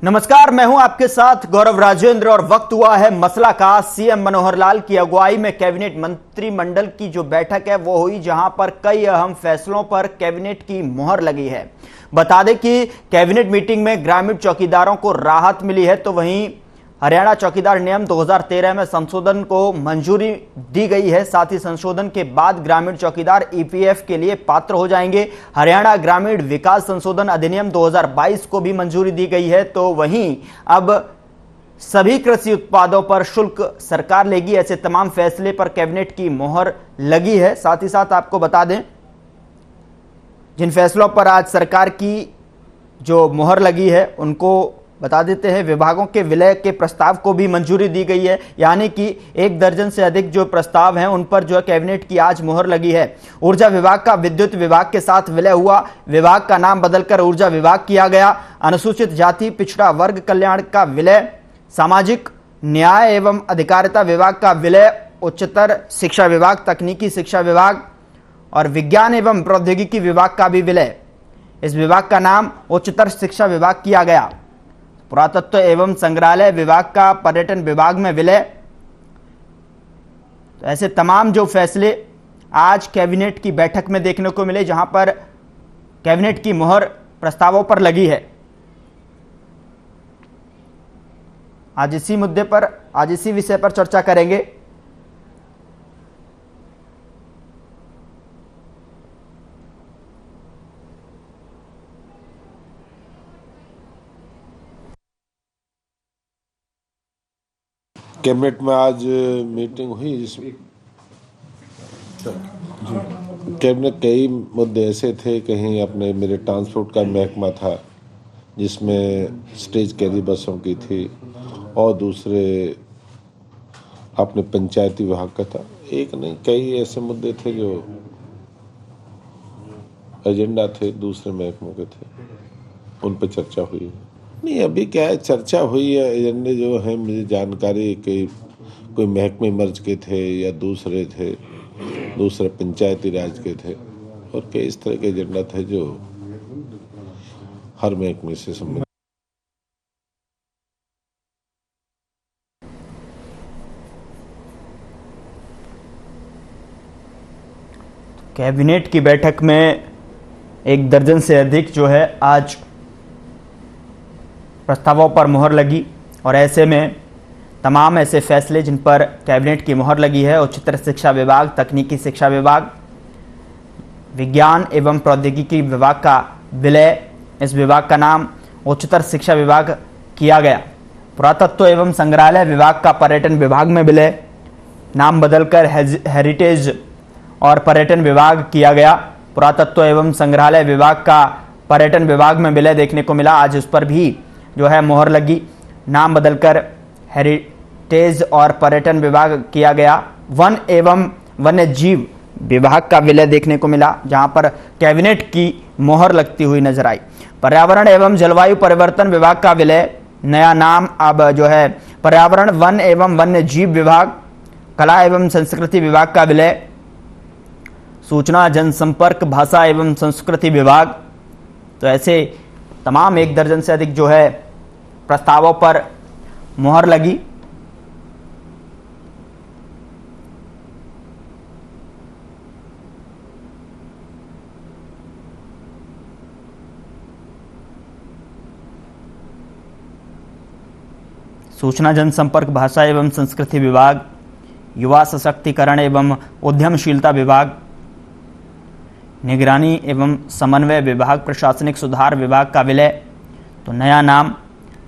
नमस्कार, मैं हूं आपके साथ गौरव राजेंद्र और वक्त हुआ है मसला का। सीएम मनोहर लाल की अगुवाई में कैबिनेट मंत्रिमंडल की जो बैठक है वो हुई, जहां पर कई अहम फैसलों पर कैबिनेट की मुहर लगी है। बता दें कि कैबिनेट मीटिंग में ग्रामीण चौकीदारों को राहत मिली है, तो वहीं हरियाणा चौकीदार नियम 2013 में संशोधन को मंजूरी दी गई है। साथ ही संशोधन के बाद ग्रामीण चौकीदार ईपीएफ के लिए पात्र हो जाएंगे। हरियाणा ग्रामीण विकास संशोधन अधिनियम 2022 को भी मंजूरी दी गई है। तो वहीं अब सभी कृषि उत्पादों पर शुल्क सरकार लेगी। ऐसे तमाम फैसले पर कैबिनेट की मोहर लगी है। साथ ही साथ आपको बता दें, जिन फैसलों पर आज सरकार की जो मोहर लगी है उनको बता देते हैं। विभागों के विलय के प्रस्ताव को भी मंजूरी दी गई है, यानी कि 1 दर्जन से अधिक जो प्रस्ताव हैं उन पर जो है कैबिनेट की आज मोहर लगी है। ऊर्जा विभाग का विद्युत विभाग के साथ विलय हुआ, विभाग का नाम बदलकर ऊर्जा विभाग किया गया। अनुसूचित जाति पिछड़ा वर्ग कल्याण का विलय, सामाजिक न्याय एवं अधिकारिता विभाग का विलय, उच्चतर शिक्षा विभाग, तकनीकी शिक्षा विभाग और विज्ञान एवं प्रौद्योगिकी विभाग का भी विलय। इस विभाग का नाम उच्चतर शिक्षा विभाग किया गया। पुरातत्व एवं संग्रहालय विभाग का पर्यटन विभाग में विलय। तो ऐसे तमाम जो फैसले आज कैबिनेट की बैठक में देखने को मिले, जहां पर कैबिनेट की मोहर प्रस्तावों पर लगी है। आज इसी मुद्दे पर, आज इसी विषय पर चर्चा करेंगे। कैबिनेट में आज मीटिंग हुई जिसमें कैबिनेट कई मुद्दे ऐसे थे। कहीं अपने मेरे ट्रांसपोर्ट का महकमा था जिसमें स्टेज कैरी बसों की थी, और दूसरे अपने पंचायती विभाग का था। एक नहीं, कई ऐसे मुद्दे थे जो एजेंडा थे, दूसरे महकमों के थे, उन पर चर्चा हुई। नहीं, अभी क्या है, चर्चा हुई है। एजेंडे जो है, मुझे जानकारी कि कोई महकमे मर्ज के थे या दूसरे थे, दूसरे पंचायती राज के थे, और कई इस तरह के एजेंडा थे जो हर महकमे से संबंधित। कैबिनेट की बैठक में 1 दर्जन से अधिक जो है आज प्रस्तावों पर मुहर लगी, और ऐसे में तमाम ऐसे फैसले जिन पर कैबिनेट की मुहर लगी है, उच्चतर शिक्षा विभाग, तकनीकी शिक्षा विभाग, विज्ञान एवं प्रौद्योगिकी विभाग का विलय, इस विभाग का नाम उच्चतर शिक्षा विभाग किया गया। पुरातत्व एवं संग्रहालय विभाग का पर्यटन विभाग में विलय, नाम बदलकर हेरिटेज और पर्यटन विभाग किया गया। पुरातत्व एवं संग्रहालय विभाग का पर्यटन विभाग में विलय देखने को मिला। आज उस पर भी जो है मोहर लगी, नाम बदलकर हेरिटेज और पर्यटन विभाग किया गया। वन एवं वन्य जीव विभाग का विलय देखने को मिला, जहां पर कैबिनेट की मोहर लगती हुई नजर आई। पर्यावरण एवं जलवायु परिवर्तन विभाग का विलय, नया नाम अब जो है पर्यावरण वन एवं वन्य जीव विभाग। कला एवं संस्कृति विभाग का विलय, सूचना जनसंपर्क भाषा एवं संस्कृति विभाग। तो ऐसे तमाम 1 दर्जन से अधिक जो है प्रस्तावों पर मुहर लगी। सूचना जनसंपर्क भाषा एवं संस्कृति विभाग, युवा सशक्तिकरण एवं उद्यमशीलता विभाग, निगरानी एवं समन्वय विभाग, प्रशासनिक सुधार विभाग का विलय। तो नया नाम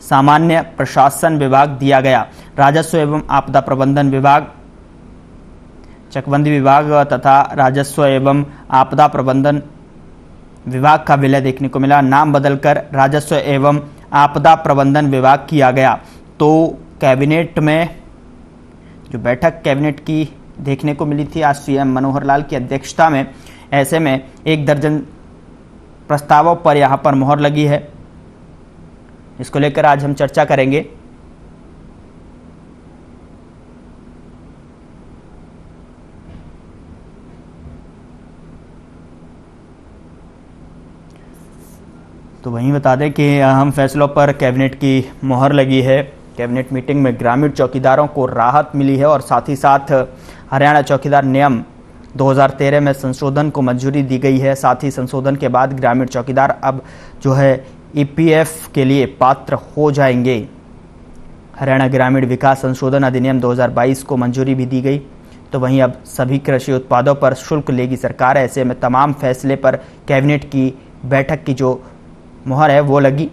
सामान्य प्रशासन विभाग दिया गया। राजस्व एवं आपदा प्रबंधन विभाग, चकबंदी विभाग तथा राजस्व एवं आपदा प्रबंधन विभाग का विलय देखने को मिला, नाम बदलकर राजस्व एवं आपदा प्रबंधन विभाग किया गया। तो कैबिनेट में जो बैठक कैबिनेट की देखने को मिली थी आज सीएम मनोहर लाल की अध्यक्षता में, ऐसे में 1 दर्जन प्रस्तावों पर यहाँ पर मुहर लगी है। इसको लेकर आज हम चर्चा करेंगे। तो वहीं बता दें कि अहम फैसलों पर कैबिनेट की मोहर लगी है। कैबिनेट मीटिंग में ग्रामीण चौकीदारों को राहत मिली है और साथ ही साथ हरियाणा चौकीदार नियम 2013 में संशोधन को मंजूरी दी गई है। साथ ही संशोधन के बाद ग्रामीण चौकीदार अब जो है ईपीएफ के लिए पात्र हो जाएंगे। हरियाणा ग्रामीण विकास संशोधन अधिनियम 2022 को मंजूरी भी दी गई। तो वहीं अब सभी कृषि उत्पादों पर शुल्क लेगी सरकार। ऐसे में तमाम फैसले पर कैबिनेट की बैठक की जो मोहर है वो लगी।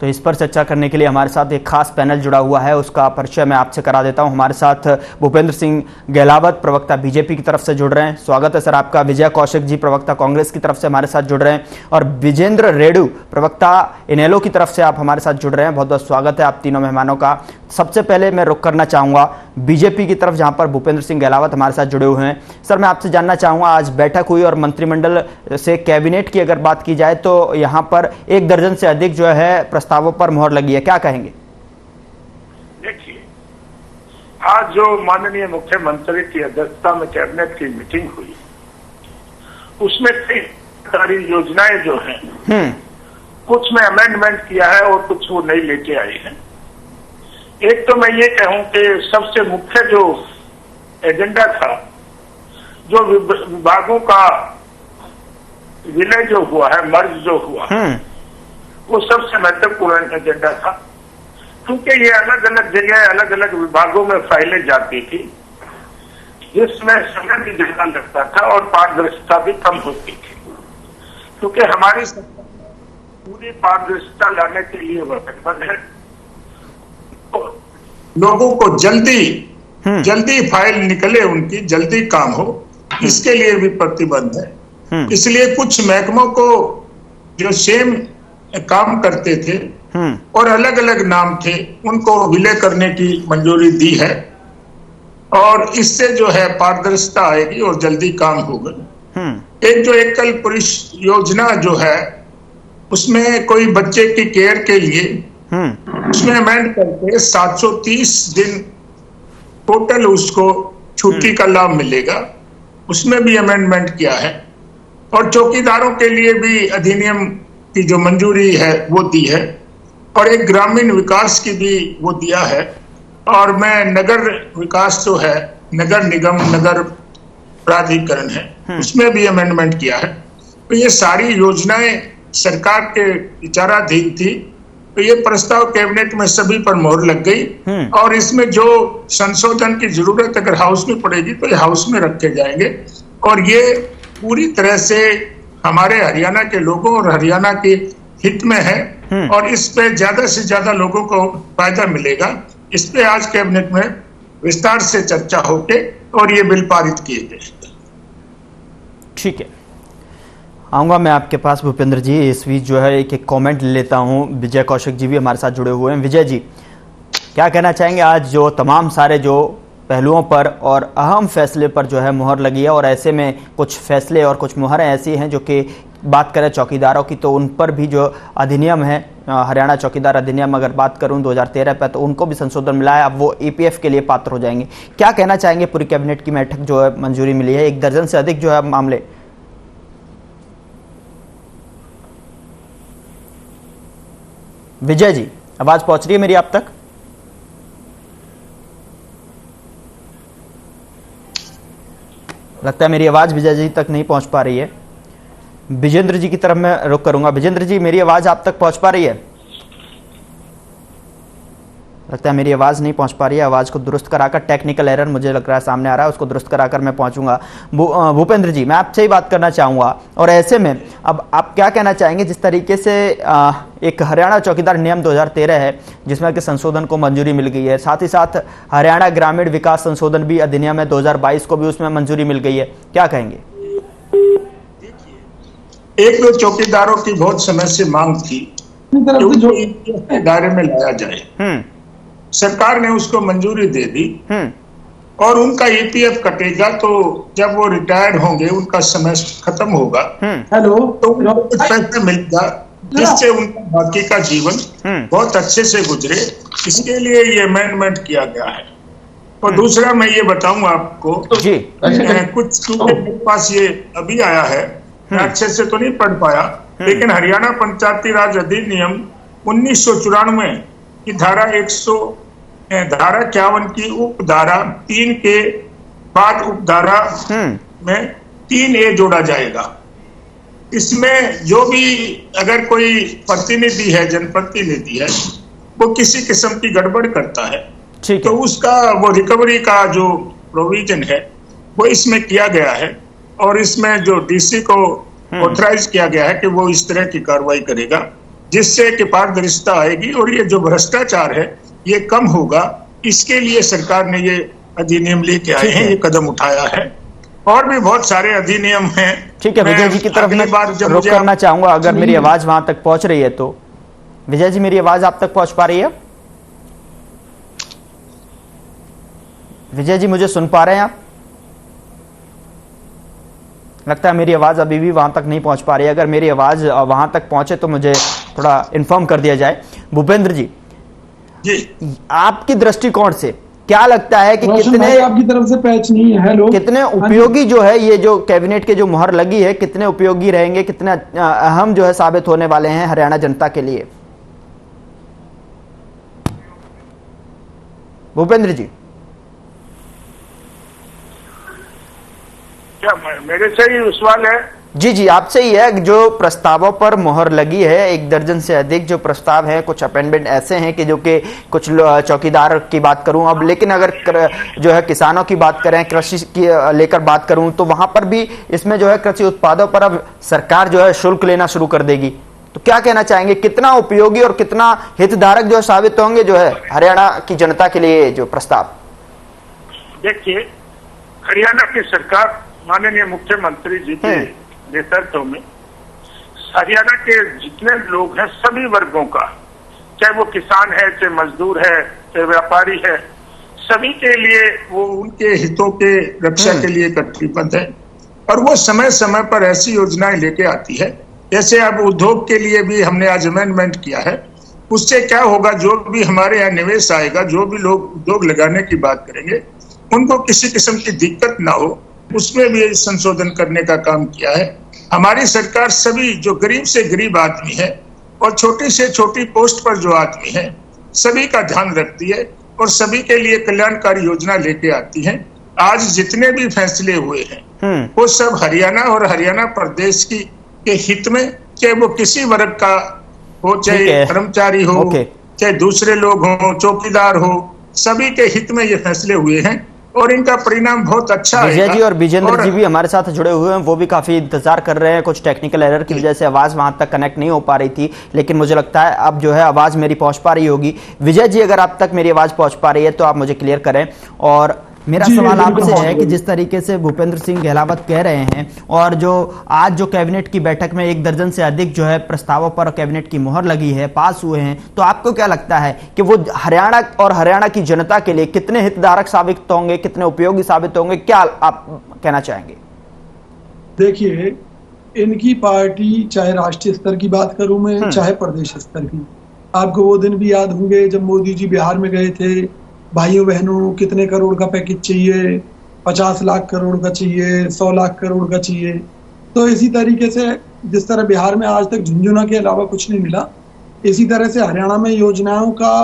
तो इस पर चर्चा करने के लिए हमारे साथ एक खास पैनल जुड़ा हुआ है, उसका परिचय मैं आपसे करा देता हूं। हमारे साथ भूपेंद्र सिंह गहलावत, प्रवक्ता बीजेपी की तरफ से जुड़ रहे हैं, स्वागत है सर आपका। विजय कौशिक जी, प्रवक्ता कांग्रेस की तरफ से हमारे साथ जुड़ रहे हैं, और विजेंद्र रेड्डू, प्रवक्ता इनेलो की तरफ से आप हमारे साथ जुड़ रहे हैं। बहुत बहुत स्वागत है आप तीनों मेहमानों का। सबसे पहले मैं रुख करना चाहूँगा बीजेपी की तरफ, जहाँ पर भूपेंद्र सिंह गहलावत हमारे साथ जुड़े हुए हैं। सर, मैं आपसे जानना चाहूँगा, आज बैठक हुई और मंत्रिमंडल से कैबिनेट की अगर बात की जाए तो यहाँ पर 1 दर्जन से अधिक जो है प्रस्तावों पर मोहर लगी है, क्या कहेंगे? देखिए, आज जो माननीय मुख्यमंत्री की अध्यक्षता में कैबिनेट की मीटिंग हुई, उसमें कई सारी योजनाएं जो हैं कुछ में अमेंडमेंट किया है और कुछ वो नहीं लेके आई है। एक तो मैं ये कहूं कि सबसे मुख्य जो एजेंडा था, जो विभागों का विलय जो हुआ है, मर्ज जो हुआ, वो सबसे महत्वपूर्ण एजेंडा था, क्योंकि ये अलग अलग जगह अलग अलग विभागों में फाइलें जाती थी, जिसमें समय भी ज्यादा लगता था और पारदर्शिता भी कम होती थी। क्योंकि हमारी पूरी पारदर्शिता लाने के लिए वचनबद्ध है, लोगों को जल्दी फाइल निकले, उनकी जल्दी काम हो, इसके लिए भी प्रतिबद्ध है। इसलिए कुछ महकमों को जो सेम काम करते थे और अलग अलग नाम थे, उनको विलय करने की मंजूरी दी है, और इससे जो है पारदर्शिता आएगी और जल्दी काम होगा। एक जो एकल पुरुष योजना जो है, उसमें कोई बच्चे की केयर के लिए उसमें अमेंड करके 730 दिन टोटल उसको छुट्टी का लाभ मिलेगा, उसमें भी अमेंडमेंट किया है। और चौकीदारों के लिए भी अधिनियम की जो मंजूरी है वो दी है, और एक ग्रामीण विकास की भी वो दिया है। और मैं नगर विकास जो है, नगर निगम, नगर प्राधिकरण है, उसमें भी अमेंडमेंट किया है। तो ये सारी योजनाएं सरकार के विचाराधीन थी, तो ये प्रस्ताव कैबिनेट में सभी पर मोहर लग गई, और इसमें जो संशोधन की जरूरत अगर हाउस में पड़ेगी तो ये हाउस में रखे जाएंगे। और ये पूरी तरह से हमारे हरियाणा के लोगों और हरियाणा के हित में है, और इस पे ज्यादा से ज्यादा लोगों को फायदा मिलेगा। इस पे आज कैबिनेट में विस्तार से चर्चा होके और ये बिल पारित किए गए। ठीक है, आऊँगा मैं आपके पास भूपेंद्र जी। इस बीच जो है एक कमेंट ले लेता हूँ, विजय कौशिक जी भी हमारे साथ जुड़े हुए हैं। विजय जी, क्या कहना चाहेंगे? आज जो तमाम सारे जो पहलुओं पर और अहम फैसले पर जो है मोहर लगी है, और ऐसे में कुछ फैसले और कुछ मोहरें ऐसी हैं जो कि बात करें चौकीदारों की, तो उन पर भी जो अधिनियम है, हरियाणा चौकीदार अधिनियम अगर बात करूं 2013 पर, तो उनको भी संशोधन मिला है, अब वो ईपीएफ के लिए पात्र हो जाएंगे। क्या कहना चाहेंगे? पूरी कैबिनेट की बैठक जो है मंजूरी मिली है, 1 दर्जन से अधिक जो है मामले। विजय जी, आवाज पहुंच रही है मेरी आप तक? लगता है मेरी आवाज विजय जी तक नहीं पहुंच पा रही है। विजेंद्र जी की तरफ मैं रुख करूंगा। विजेंद्र जी, मेरी आवाज आप तक पहुंच पा रही है? लगता है मेरी आवाज़ नहीं पहुंच पा रही है। आवाज़ को दुरुस्त कराकर, टेक्निकल एरर मुझे लग रहा है सामने आ रहा है, उसको दुरुस्त कराकर मैं पहुंचूंगा। भूपेंद्र जी, मैं आपसे ही बात करना चाहूँगा, और ऐसे में अब आप क्या कहना चाहेंगे जिस तरीके से एक हरियाणा चौकीदार नियम 2013 है जिसमें कि संशोधन को मंजूरी मिल गई है, साथ ही साथ हरियाणा ग्रामीण विकास संशोधन भी अधिनियम है 2022 को भी उसमें मंजूरी मिल गई है, क्या कहेंगे? एक दो चौकीदारों की बहुत समय से मांग थी कि दायरे में लाया जाए, सरकार ने उसको मंजूरी दे दी, और उनका ईपीएफ कटेगा तो जब वो रिटायर्ड होंगे, उनका समय खत्म होगा, तो उनको कुछ पैसा मिलेगा, जिससे उनका बाकी का जीवन बहुत अच्छे से गुजरे, इसके लिए ये अमेंडमेंट किया गया है। और दूसरा मैं ये बताऊं आपको, कुछ मेरे पास ये अभी आया है, मैं अच्छे से तो नहीं पढ़ पाया, लेकिन हरियाणा पंचायती राज अधिनियम 1994 की धारा 51 की उपधारा 3 के बाद उपधारा में 3A जोड़ा जाएगा। इसमें जो भी अगर कोई प्रतिनिधि है, जनप्रतिनिधि है, वो किसी किस्म की गड़बड़ करता है, तो उसका वो रिकवरी का जो प्रोविजन है वो इसमें किया गया है। और इसमें जो डीसी को ऑथराइज किया गया है कि वो इस तरह की कार्रवाई करेगा, जिससे कि पारदर्शिता आएगी और ये जो भ्रष्टाचार है ये कम होगा। इसके लिए सरकार ने ये अधिनियम लेके आए हैं, ये कदम उठाया है। और भी बहुत सारे अधिनियम हैं। ठीक है, विजय जी की तरफ मैं रुख करना चाहूंगा, अगर मेरी आवाज वहां तक पहुंच रही है तो। विजय जी, मेरी आवाज आप तक पहुंच पा रही है? विजय जी, मुझे सुन पा रहे हैं आप? लगता है मेरी आवाज अभी भी वहां तक नहीं पहुंच पा रही है। अगर मेरी आवाज वहां तक पहुंचे तो मुझे थोड़ा इन्फॉर्म कर दिया जाए। भूपेंद्र जी, आपकी दृष्टिकोण से क्या लगता है कि कितने आपकी तरफ से पैच नहीं है? हेलो, कितने उपयोगी जो है ये जो कैबिनेट के जो मुहर लगी है, कितने उपयोगी रहेंगे, कितने अहम जो है साबित होने वाले हैं हरियाणा जनता के लिए? भूपेंद्र जी, क्या मेरे से ही सवाल है? जी जी, आपसे ही है। जो प्रस्तावों पर मुहर लगी है, 1 दर्जन से अधिक जो प्रस्ताव हैं, कुछ अमेंडमेंट ऐसे हैं कि जो कि कुछ चौकीदार की बात करूं अब, लेकिन अगर जो है किसानों की बात करें, कृषि की लेकर बात करूं, तो वहां पर भी इसमें जो है कृषि उत्पादों पर अब सरकार जो है शुल्क लेना शुरू कर देगी। तो क्या कहना चाहेंगे, कितना उपयोगी और कितना हितधारक जो साबित होंगे जो है हरियाणा की जनता के लिए जो प्रस्ताव? देखिए, हरियाणा की सरकार माननीय मुख्यमंत्री जी के नेतृत्व में हरियाणा के जितने लोग हैं, सभी वर्गों का, चाहे वो किसान है, चाहे मजदूर है, चाहे व्यापारी है, सभी के लिए वो उनके हितों के रक्षा के लिए कटिबद्ध है। और वो समय समय पर ऐसी योजनाएं लेके आती है, जैसे अब उद्योग के लिए भी हमने आज अमेंडमेंट किया है। उससे क्या होगा, जो भी हमारे यहाँ निवेश आएगा, जो भी लोग उद्योग लगाने की बात करेंगे, उनको किसी किस्म की दिक्कत ना हो, उसमें भी संशोधन करने का काम किया है। हमारी सरकार सभी जो गरीब से गरीब आदमी है और छोटी से छोटी पोस्ट पर जो आदमी है, सभी का ध्यान रखती है और सभी के लिए कल्याणकारी योजना लेके आती है। आज जितने भी फैसले हुए हैं वो सब हरियाणा और हरियाणा प्रदेश के हित में, चाहे वो किसी वर्ग का हो, चाहे कर्मचारी हो, चाहे दूसरे लोग हो, चौकीदार हो, सभी के हित में ये फैसले हुए हैं और इनका परिणाम बहुत अच्छा है। विजय जी और विजेंद्र जी भी हमारे साथ जुड़े हुए हैं, वो भी काफी इंतजार कर रहे हैं। कुछ टेक्निकल एरर की वजह से आवाज वहां तक कनेक्ट नहीं हो पा रही थी, लेकिन मुझे लगता है अब जो है आवाज मेरी पहुंच पा रही होगी। विजय जी, अगर आप तक मेरी आवाज पहुंच पा रही है तो आप मुझे क्लियर करें। और मेरा सवाल आपसे है कि जिस तरीके से भूपेंद्र सिंह गहलावत कह रहे हैं, और जो आज जो कैबिनेट की बैठक में 1 दर्जन से अधिक जो है प्रस्तावों पर कैबिनेट की मुहर लगी है, पास हुए हैं, तो आपको क्या लगता है कि वो हरियाणा और हरियाणा की जनता के लिए कितने हितधारक साबित होंगे, कितने उपयोगी साबित होंगे? क्या आप कहना चाहेंगे? देखिए, इनकी पार्टी, चाहे राष्ट्रीय स्तर की बात करूं मैं, चाहे प्रदेश स्तर की, आपको वो दिन भी याद होंगे जब मोदी जी बिहार में गए थे, भाइयों बहनों कितने करोड़ का पैकेज चाहिए, 50 लाख करोड़ का चाहिए, 100 लाख करोड़ का चाहिए। तो इसी तरीके से जिस तरह बिहार में आज तक झुंझुना के अलावा कुछ नहीं मिला, इसी तरह से हरियाणा में योजनाओं का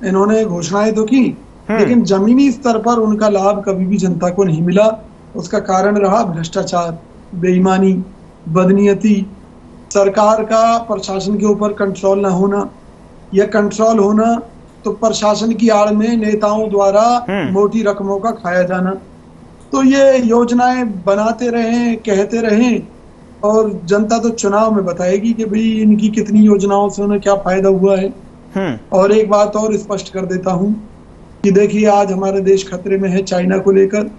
इन्होंने घोषणाएं तो की, लेकिन जमीनी स्तर पर उनका लाभ कभी भी जनता को नहीं मिला। उसका कारण रहा भ्रष्टाचार, बेईमानी, बदनीयती, सरकार का प्रशासन के ऊपर कंट्रोल न होना, या कंट्रोल होना तो प्रशासन की आड़ में नेताओं द्वारा मोटी रकमों का खाया जाना। तो ये योजनाएं बनाते रहें, कहते रहें, और जनता तो चुनाव में बताएगी कि भाई इनकी कितनी योजनाओं से उन्हें क्या फायदा हुआ है। और एक बात और स्पष्ट कर देता हूं कि देखिए, आज हमारा देश खतरे में है चाइना को लेकर।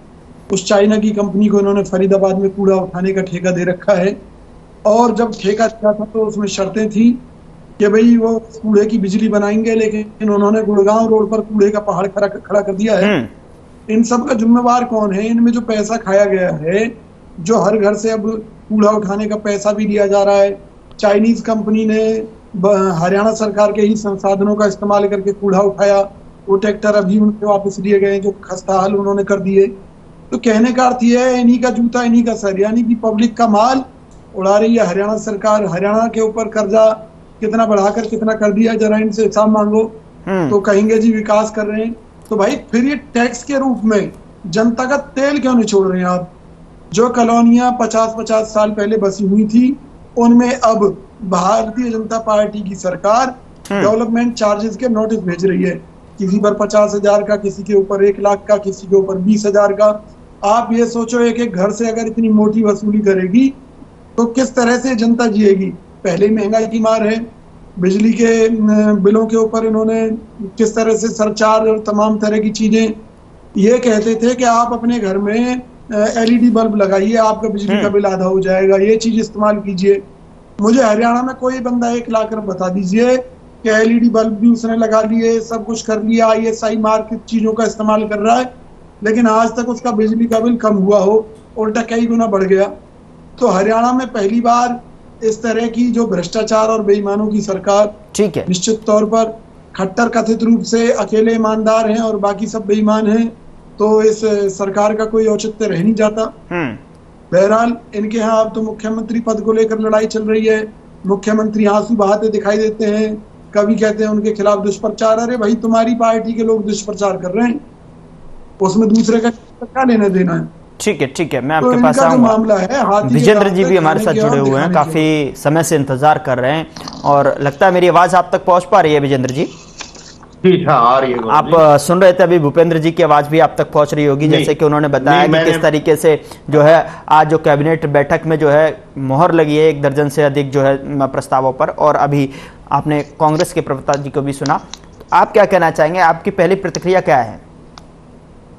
उस चाइना की कंपनी को इन्होंने फरीदाबाद में कूड़ा उठाने का ठेका दे रखा है, और जब ठेका दिया था तो उसमें शर्तें थी कि भाई वो कूड़े की बिजली बनाएंगे, लेकिन उन्होंने गुड़गांव रोड पर कूड़े का पहाड़ खड़ा कर दिया है। इन सब का जिम्मेवार कौन है? इनमें जो पैसा खाया गया है, जो हर घर से अब कूड़ा उठाने का पैसा भी लिया जा रहा है, चाइनीज कंपनी ने हरियाणा सरकार के ही संसाधनों का इस्तेमाल करके कूड़ा उठाया, वो ट्रैक्टर अभी उनके वापस लिए गए जो खस्ता हाल उन्होंने कर दिए। तो कहने का अर्थ यह है, इन्हीं का जूता इन्हीं का सर, यानी कि पब्लिक का माल उड़ा रही है हरियाणा सरकार। हरियाणा के ऊपर कर्जा कितना बढ़ाकर कितना कर दिया, जरा इनसे हिसाब मांगो तो कहेंगे जी विकास कर रहे हैं। तो भाई फिर ये टैक्स के रूप में जनता का तेल क्यों नहीं छोड़ रहे हैं आप? जो कॉलोनियां 50-50 साल पहले बसी हुई थी, उनमें अब भारतीय जनता पार्टी की सरकार डेवलपमेंट चार्जेस के नोटिस भेज रही है, किसी पर 50,000 का, किसी के ऊपर 1 लाख का, किसी के ऊपर 20,000 का। आप ये सोचो, एक एक घर से अगर इतनी मोटी वसूली करेगी तो किस तरह से जनता जिएगी? पहले महंगाई की मार है, बिजली के बिलों के ऊपर इन्होंने किस तरह से सरचार्ज और तमाम तरह की चीजें। ये कहते थे कि आप अपने घर में LED बल्ब लगाइए, आपका बिजली का बिल आधा हो जाएगा, ये चीज इस्तेमाल कीजिए। मुझे हरियाणा में कोई बंदा 1 लाख रुपए बता दीजिए कि LED बल्ब भी उसने लगा लिए, सब कुछ कर लिया, ISI मार्क चीजों का इस्तेमाल कर रहा है, लेकिन आज तक उसका बिजली का बिल कम हुआ हो, उल्टा कई गुना बढ़ गया। तो हरियाणा में पहली बार इस तरह की जो भ्रष्टाचार और बेईमानों की सरकार, ठीक है, निश्चित तौर पर खट्टर कथित रूप से अकेले ईमानदार हैं और बाकी सब बेईमान हैं, तो इस सरकार का कोई औचित्य रह नहीं जाता। बहरहाल इनके यहाँ अब तो मुख्यमंत्री पद को लेकर लड़ाई चल रही है। मुख्यमंत्री आंसू बहाते दिखाई देते हैं, कभी कहते हैं उनके खिलाफ दुष्प्रचार। अरे भाई, तुम्हारी पार्टी के लोग दुष्प्रचार कर रहे हैं, उसमें दूसरे का क्या लेना देना है? ठीक है, मैं तो आपके पास आऊंगा। मामला है, विजेंद्र जी भी हमारे साथ जुड़े हुए हैं, काफी समय से इंतजार कर रहे हैं और लगता है मेरी आवाज आप तक पहुंच पा रही है विजेंद्र जी? आ रही है। आप सुन रहे थे अभी, भूपेंद्र जी की आवाज भी आप तक पहुंच रही होगी, जैसे कि उन्होंने बताया कि किस तरीके से जो है आज जो कैबिनेट बैठक में जो है मोहर लगी है 1 दर्जन से अधिक जो है प्रस्तावों पर, और अभी आपने कांग्रेस के प्रवक्ता जी को भी सुना। आप क्या कहना चाहेंगे, आपकी पहली प्रतिक्रिया क्या है?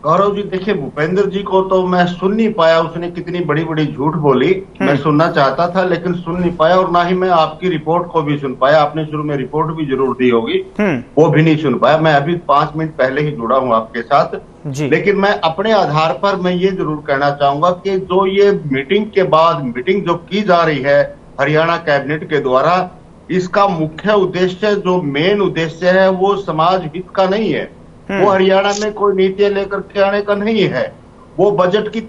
गौरव जी, देखिए, भूपेंद्र जी को तो मैं सुन नहीं पाया, उसने कितनी बड़ी बड़ी झूठ बोली। मैं सुनना चाहता था लेकिन सुन नहीं पाया, और ना ही मैं आपकी रिपोर्ट को भी सुन पाया। आपने शुरू में रिपोर्ट भी जरूर दी होगी, वो भी नहीं सुन पाया। मैं अभी 5 मिनट पहले ही जुड़ा हूं आपके साथ जी। लेकिन मैं अपने आधार पर मैं ये जरूर कहना चाहूंगा कि जो ये मीटिंग के बाद मीटिंग जो की जा रही है हरियाणा कैबिनेट के द्वारा, इसका मुख्य उद्देश्य, जो मेन उद्देश्य है, वो समाज हित का नहीं है। वो हरियाणा में कोई नीतियां लेकर के आने का नहीं है, वो बजट की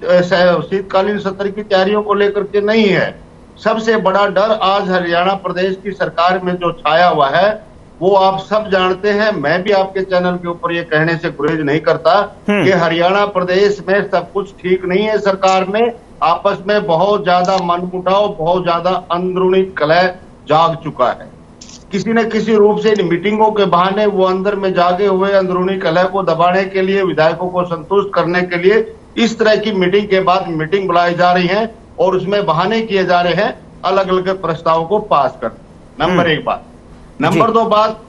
शीतकालीन सत्र की तैयारियों को लेकर के नहीं है। सबसे बड़ा डर आज हरियाणा प्रदेश की सरकार में जो छाया हुआ है, वो आप सब जानते हैं। मैं भी आपके चैनल के ऊपर ये कहने से गुरेज नहीं करता कि हरियाणा प्रदेश में सब कुछ ठीक नहीं है। सरकार में आपस में बहुत ज्यादा मनमुटाव, बहुत ज्यादा अंदरूनी कलह जाग चुका है। किसी न किसी रूप से इन मीटिंगों के बहाने वो अंदर में जागे हुए अंदरूनी कलह को दबाने के लिए, विधायकों को संतुष्ट करने के लिए इस तरह की मीटिंग के बाद मीटिंग बुलाई जा रही है और उसमें बहाने किए जा रहे हैं अलग अलग प्रस्तावों को पास कर। नंबर 1 बात। नंबर 2 बात,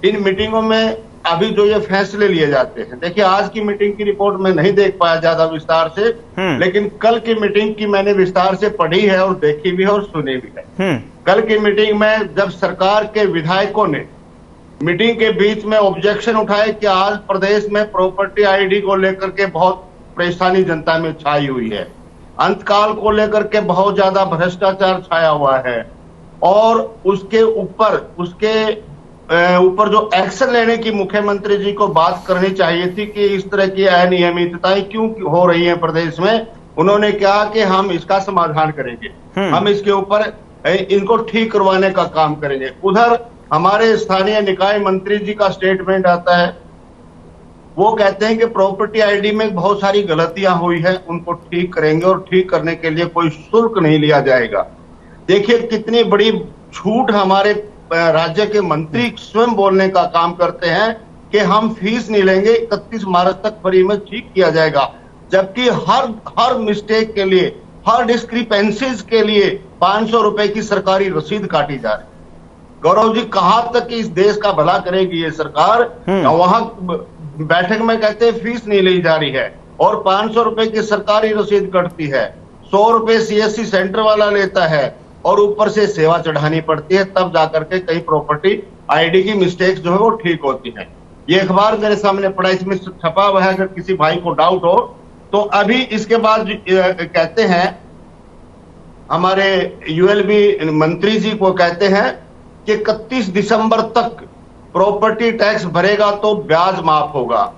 इन मीटिंगों में अभी जो ये फैसले लिए जाते हैं, देखिए आज की मीटिंग की रिपोर्ट में नहीं देख पाया ज्यादा विस्तार से, लेकिन कल की मीटिंग की मैंने विस्तार से पढ़ी है और देखी भी है और सुनी भी है। कल की मीटिंग में जब सरकार के विधायकों ने मीटिंग के बीच में ऑब्जेक्शन उठाए कि आज प्रदेश में प्रॉपर्टी ID को लेकर के बहुत परेशानी जनता में छाई हुई है, अंतकाल को लेकर के बहुत ज्यादा भ्रष्टाचार छाया हुआ है, और उसके ऊपर जो एक्शन लेने की मुख्यमंत्री जी को बात करनी चाहिए थी कि इस तरह की अनियमितताएं क्यों हो रही हैं प्रदेश में। उन्होंने कहा कि हम इसका समाधान करेंगे, हम इसके ऊपर इनको ठीक करवाने का काम करेंगे। उधर हमारे स्थानीय निकाय मंत्री जी का स्टेटमेंट आता है, वो कहते हैं कि प्रॉपर्टी ID में बहुत सारी गलतियां हुई है, उनको ठीक करेंगे और ठीक करने के लिए कोई शुल्क नहीं लिया जाएगा। देखिए कितनी बड़ी झूठ हमारे राज्य के मंत्री स्वयं बोलने का काम करते हैं कि हम फीस नहीं लेंगे, 31 मार्च तक फ्री में ठीक किया जाएगा, जबकि हर मिस्टेक के लिए, हर डिस्क्रिपेंसीज के लिए 500 रुपए की सरकारी रसीद काटी जा रही है। गौरव जी, कहां तक इस देश का भला करेगी ये सरकार? वहां बैठक में कहते हैं फीस नहीं ली जा रही है और 500 रुपए की सरकारी रसीद कटती है, 100 रुपए CSC सेंटर वाला लेता है और ऊपर से सेवा चढ़ानी पड़ती है, तब जाकर के कई प्रॉपर्टी ID की मिस्टेक्स जो है वो ठीक होती है। ये अखबार मेरे सामने पड़ा, इसमें छपा हुआ है, अगर किसी भाई को डाउट हो तो। अभी इसके बाद कहते हैं हमारे ULB मंत्री जी को कहते हैं कि 31 दिसंबर तक प्रॉपर्टी टैक्स भरेगा तो ब्याज माफ होगा।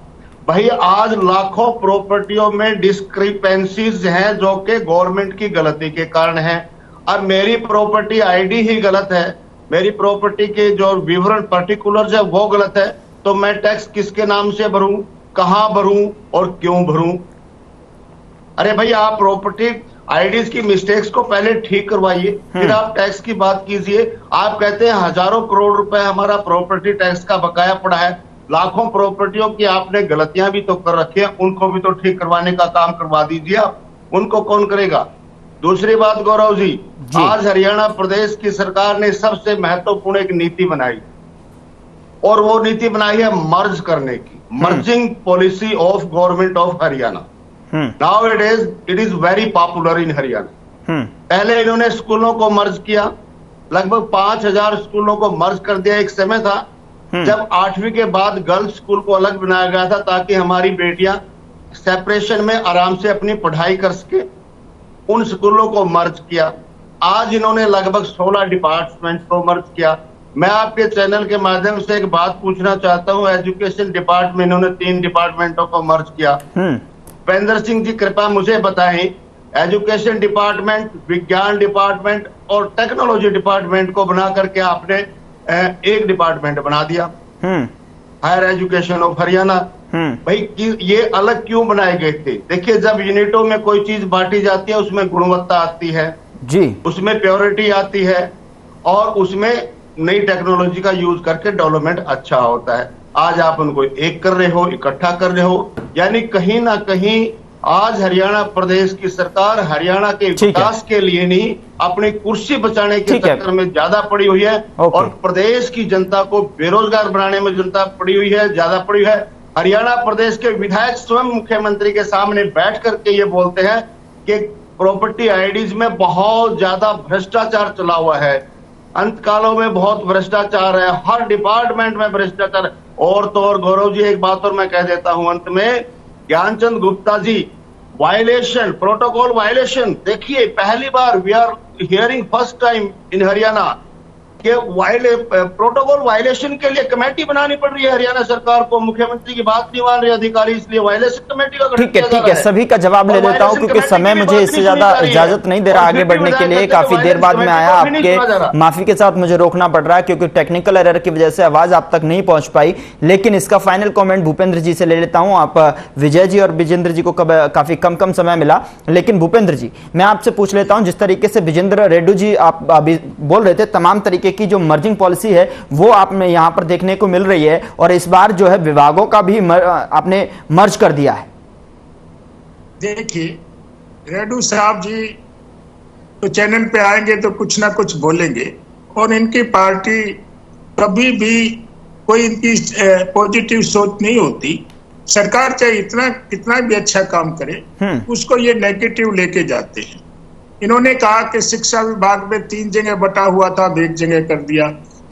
भाई आज लाखों प्रॉपर्टियों में डिस्क्रिपेंसीज हैं जो कि गवर्नमेंट की गलती के कारण है। अब मेरी प्रॉपर्टी आईडी ही गलत है, मेरी प्रॉपर्टी के जो विवरण पर्टिकुलर्स है वो गलत है, तो मैं टैक्स किसके नाम से भरूं, कहां भरूं और क्यों भरूं? अरे भाई आप प्रॉपर्टी आईडीज की मिस्टेक्स को पहले ठीक करवाइए, फिर आप टैक्स की बात कीजिए। आप कहते हैं हजारों करोड़ रुपए हमारा प्रॉपर्टी टैक्स का बकाया पड़ा है, लाखों प्रॉपर्टियों की आपने गलतियां भी तो कर रखी है, उनको भी तो ठीक करवाने का काम करवा दीजिए आप, उनको कौन करेगा? दूसरी बात गौरव जी, आज हरियाणा प्रदेश की सरकार ने सबसे महत्वपूर्ण एक नीति बनाई और वो नीति बनाई है मर्ज करने की, merging policy of government of Haryana. Now it is very popular in Haryana. पहले इन्होंने स्कूलों को मर्ज किया, लगभग 5000 स्कूलों को मर्ज कर दिया। एक समय था जब 8वीं के बाद गर्ल्स स्कूल को अलग बनाया गया था ताकि हमारी बेटियां सेपरेशन में आराम से अपनी पढ़ाई कर सके, उन स्कूलों को मर्ज किया। आज इन्होंने लगभग 16 डिपार्टमेंट को मर्ज किया। मैं आपके चैनल के माध्यम से एक बात पूछना चाहता हूं, एजुकेशन डिपार्टमेंट इन्होंने 3 डिपार्टमेंटों को मर्ज किया। भूपेंद्र सिंह जी कृपया मुझे बताएं, एजुकेशन डिपार्टमेंट, विज्ञान डिपार्टमेंट और टेक्नोलॉजी डिपार्टमेंट को बना करके आपने एक डिपार्टमेंट बना दिया, हायर एजुकेशन ऑफ हरियाणा। भाई ये अलग क्यों बनाए गए थे? देखिए जब यूनिटों में कोई चीज बांटी जाती है उसमें गुणवत्ता आती है जी, उसमें प्योरिटी आती है और उसमें नई टेक्नोलॉजी का यूज करके डेवलपमेंट अच्छा होता है। आज आप उनको एक कर रहे हो, इकट्ठा कर रहे हो, यानी कहीं ना कहीं आज हरियाणा प्रदेश की सरकार हरियाणा के विकास के लिए नहीं, अपनी कुर्सी बचाने के चक्कर में ज्यादा पड़ी हुई है और प्रदेश की जनता को बेरोजगार बनाने में जनता पड़ी हुई है, ज्यादा पड़ी है। हरियाणा प्रदेश के विधायक स्वयं मुख्यमंत्री के सामने बैठ करके ये बोलते हैं कि प्रॉपर्टी आईडीज में बहुत ज्यादा भ्रष्टाचार चला हुआ है, अंतकालों में बहुत भ्रष्टाचार है, हर डिपार्टमेंट में भ्रष्टाचार है। और तो और गौरव जी एक बात और मैं कह देता हूं अंत में, Gyanchand Gupta ji violation, protocol violation, देखिए पहली बार we are hearing first time in Haryana कि प्रोटोकॉल वायलेशन के लिए कमेटी बनानी पड़ रही है हरियाणा सरकार को। मुख्यमंत्री की बात नहीं मान रहे अधिकारी, इसलिए वायलेशन कमेटी का गठन किया जा रहा है। सभी का जवाब ले लेता हूं क्योंकि समय मुझे इससे ज्यादा इजाजत नहीं दे रहा आगे बढ़ने के लिए। काफी देर बाद में आया, आपके माफी के साथ मुझे रोकना पड़ रहा है क्योंकि टेक्निकल एरर की वजह से आवाज आप तक नहीं पहुंच पाई। लेकिन इसका फाइनल कॉमेंट भूपेंद्र जी से ले लेता हूं। आप विजय जी और विजेंद्र जी को काफी कम समय मिला, लेकिन भूपेंद्र जी मैं आपसे पूछ लेता हूं, जिस तरीके से विजेंद्र रेड्डी जी आप अभी बोल रहे थे, तमाम तरीके की जो मर्जिंग पॉलिसी है वो आपने यहां पर देखने को मिल रही है और इस बार जो है विभागों का भी आपने मर्ज कर दिया है। देखिए रेड्डी साहब जी तो चैनल पे आएंगे तो कुछ ना कुछ बोलेंगे और इनकी पार्टी कभी भी कोई इनकी पॉजिटिव सोच नहीं होती। सरकार चाहे इतना कितना भी अच्छा काम करे उसको ये नेगेटिव लेके जाते हैं। इन्होंने कहा कि शिक्षा विभाग में 3 जगह बटा हुआ था, अब 1 जगह कर दिया।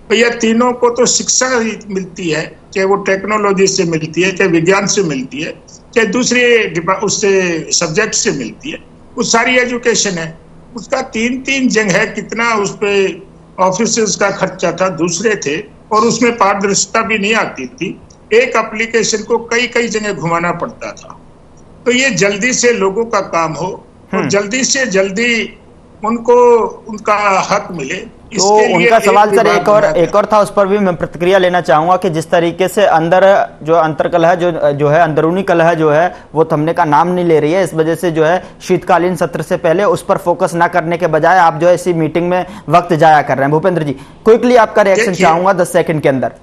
भैया तीनों को तो शिक्षा ही मिलती है, चाहे वो टेक्नोलॉजी से मिलती है, चाहे विज्ञान से मिलती है, चाहे दूसरे उससे सब्जेक्ट से मिलती है, वो सारी एजुकेशन है। उसका 3 जगह कितना उस पे ऑफिसर्स का खर्चा था, दूसरे थे और उसमें पारदर्शिता भी नहीं आती थी। एक एप्लीकेशन को कई जगह घुमाना पड़ता था। तो ये जल्दी से लोगों का काम हो और जल्दी से जल्दी उनको उनका हक मिले। तो उनका सवाल सर एक और था, उस पर भी मैं प्रतिक्रिया लेना चाहूंगा कि जिस तरीके से अंदर जो अंतरकलह जो है अंदरूनी कलह जो है वो थमने का नाम नहीं ले रही है। इस वजह से जो है शीतकालीन सत्र से पहले उस पर फोकस ना करने के बजाय आप जो है इसी मीटिंग में वक्त जाया कर रहे हैं। भूपेंद्र जी क्विकली आपका रिएक्शन चाहूंगा 10 सेकंड के अंदर।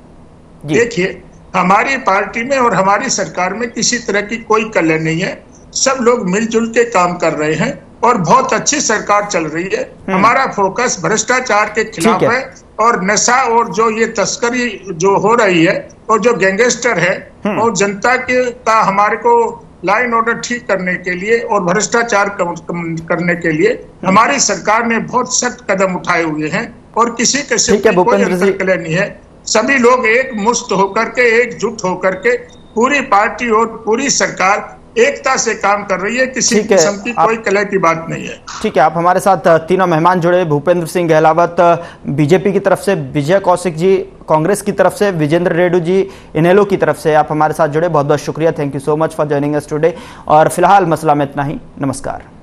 देखिए हमारी पार्टी में और हमारी सरकार में किसी तरह की कोई कलह नहीं है, सब लोग मिलजुल के काम कर रहे हैं और बहुत अच्छी सरकार चल रही है। हमारा फोकस भ्रष्टाचार के खिलाफ है और नशा और जो ये तस्करी जो हो रही है और जो गैंगस्टर है और जनता के का हमारे को लाइन ऑर्डर ठीक करने के लिए और भ्रष्टाचार करने के लिए हमारी सरकार ने बहुत सख्त कदम उठाए हुए हैं और किसी किस्म की कोई अंतर्कलह नहीं है। सभी लोग एक मुश्त होकर के, एकजुट होकर के पूरी पार्टी और पूरी सरकार एकता से काम कर रही है, किसी ठीक है, किस्म की कोई कलह की बात नहीं है। ठीक है, आप हमारे साथ तीनों मेहमान जुड़े, भूपेंद्र सिंह गहलावत बीजेपी की तरफ से, विजय कौशिक जी कांग्रेस की तरफ से, विजेंद्र रेड्डी जी इनेलो की तरफ से, आप हमारे साथ जुड़े, बहुत बहुत शुक्रिया, thank you so much for joining us today. और फिलहाल मसला में इतना ही, नमस्कार।